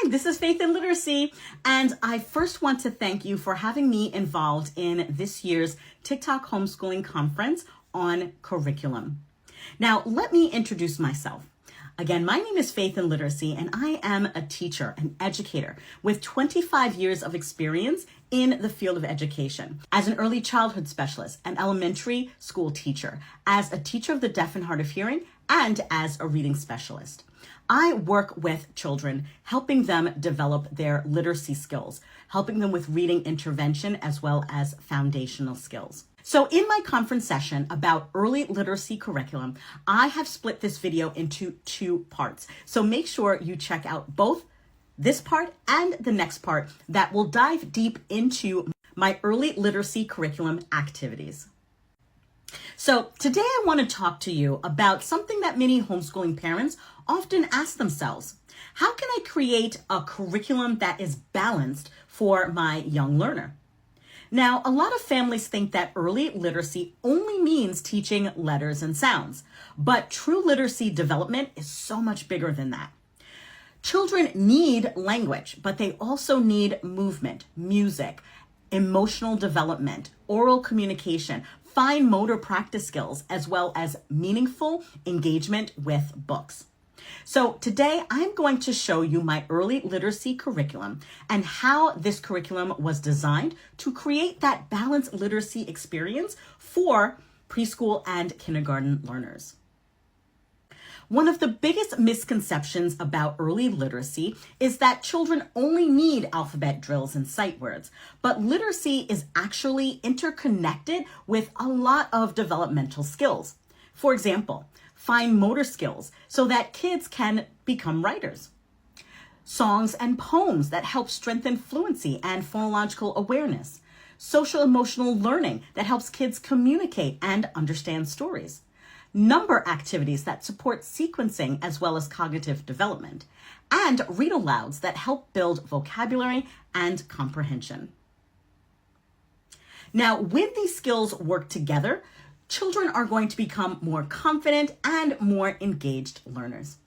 Hi, this is Faith in Literacy, and I first want to thank you for having me involved in this year's TikTok homeschooling conference on curriculum. Now, let me introduce myself. Again, my name is Faith in Literacy, and I am a teacher, an educator with 25 years of experience in the field of education as an early childhood specialist, an elementary school teacher, as a teacher of the deaf and hard of hearing, and as a reading specialist. I work with children, helping them develop their literacy skills, helping them with reading intervention as well as foundational skills. So in my conference session about early literacy curriculum, I have split this video into two parts. So make sure you check out both this part and the next part that will dive deep into my early literacy curriculum activities. So today I want to talk to you about something that many homeschooling parents often ask themselves. How can I create a curriculum that is balanced for my young learner? Now, a lot of families think that early literacy only means teaching letters and sounds, but true literacy development is so much bigger than that. Children need language, but they also need movement, music, emotional development, oral communication, fine motor practice skills, as well as meaningful engagement with books. So today I'm going to show you my early literacy curriculum and how this curriculum was designed to create that balanced literacy experience for preschool and kindergarten learners. One of the biggest misconceptions about early literacy is that children only need alphabet drills and sight words, but literacy is actually interconnected with a lot of developmental skills. For example, fine motor skills so that kids can become writers. Songs and poems that help strengthen fluency and phonological awareness. Social emotional learning that helps kids communicate and understand stories. Number activities that support sequencing as well as cognitive development, and read-alouds that help build vocabulary and comprehension. Now, when these skills work together, children are going to become more confident and more engaged learners.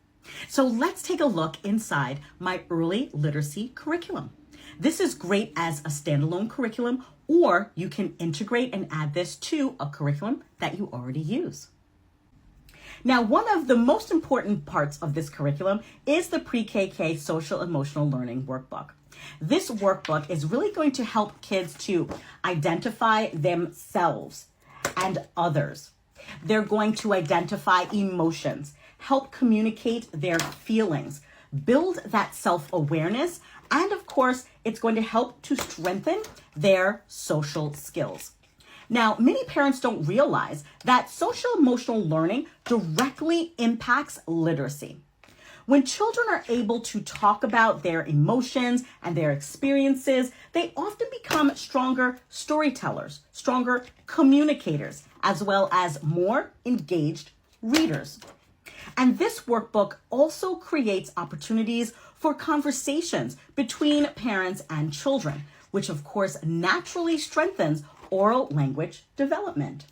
So let's take a look inside my early literacy curriculum. This is great as a standalone curriculum, or you can integrate and add this to a curriculum that you already use. Now, one of the most important parts of this curriculum is the pre-KK social emotional learning workbook. This workbook is really going to help kids to identify themselves and others. They're going to identify emotions, help communicate their feelings, build that self-awareness, and of course, it's going to help to strengthen their social skills. Now, many parents don't realize that social emotional learning directly impacts literacy. When children are able to talk about their emotions and their experiences, they often become stronger storytellers, stronger communicators, as well as more engaged readers. And this workbook also creates opportunities for conversations between parents and children, which of course naturally strengthens oral language development.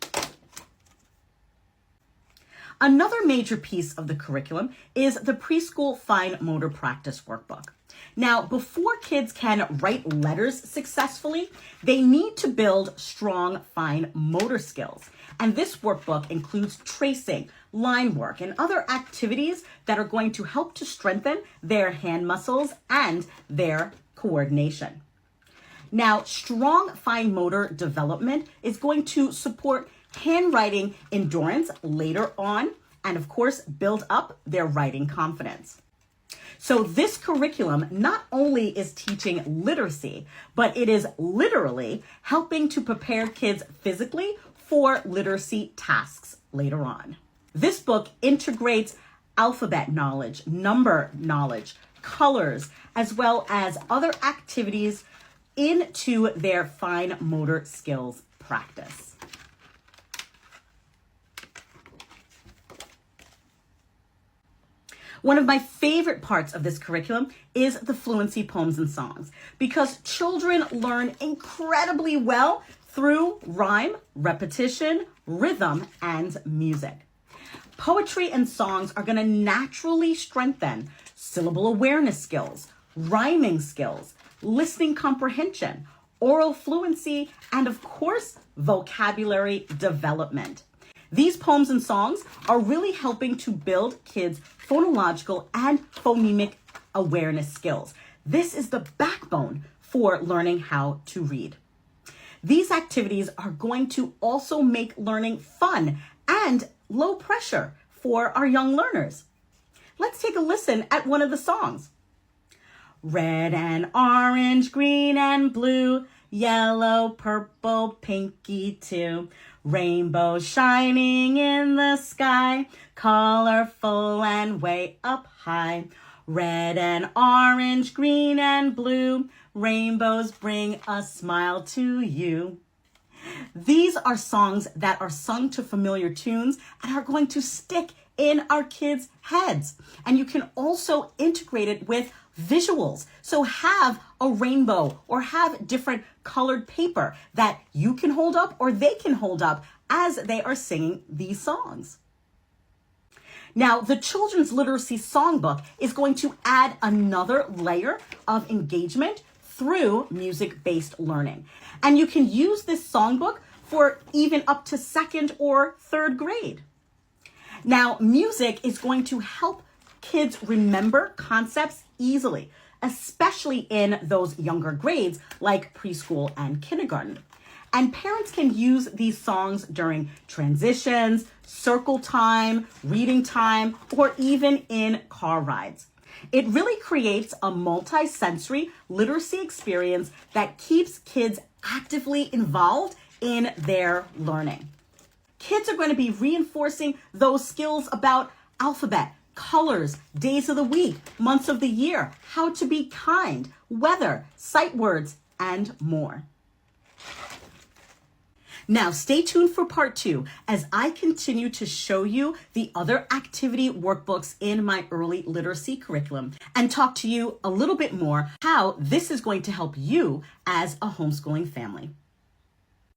Another major piece of the curriculum is the preschool fine motor practice workbook. Now, before kids can write letters successfully, they need to build strong fine motor skills. And this workbook includes tracing, line work, and other activities that are going to help to strengthen their hand muscles and their coordination. Now, strong fine motor development is going to support handwriting endurance later on, and of course, build up their writing confidence. So this curriculum not only is teaching literacy, but it is literally helping to prepare kids physically for literacy tasks later on. This book integrates alphabet knowledge, number knowledge, colors, as well as other activities into their fine motor skills practice. One of my favorite parts of this curriculum is the fluency poems and songs, because children learn incredibly well through rhyme, repetition, rhythm, and music. Poetry and songs are going to naturally strengthen syllable awareness skills, rhyming skills, listening comprehension, oral fluency, and of course, vocabulary development. These poems and songs are really helping to build kids' phonological and phonemic awareness skills. This is the backbone for learning how to read. These activities are going to also make learning fun and low pressure for our young learners. Let's take a listen at one of the songs. Red and orange, green and blue, yellow, purple, pinky too. Rainbow shining in the sky, colorful and way up high. Red and orange, green and blue, rainbows bring a smile to you. These are songs that are sung to familiar tunes and are going to stick in our kids' heads. And you can also integrate it with visuals. So have a rainbow or have different colored paper that you can hold up or they can hold up as they are singing these songs. Now, the Children's Literacy Songbook is going to add another layer of engagement through music-based learning. And you can use this songbook for even up to 2nd or 3rd grade. Now, music is going to help kids remember concepts easily, especially in those younger grades like preschool and kindergarten. And parents can use these songs during transitions, circle time, reading time, or even in car rides. It really creates a multi-sensory literacy experience that keeps kids actively involved in their learning. Kids are going to be reinforcing those skills about alphabet, colors, days of the week, months of the year, how to be kind, weather, sight words, and more. Now, stay tuned for part 2 as I continue to show you the other activity workbooks in my early literacy curriculum and talk to you a little bit more how this is going to help you as a homeschooling family.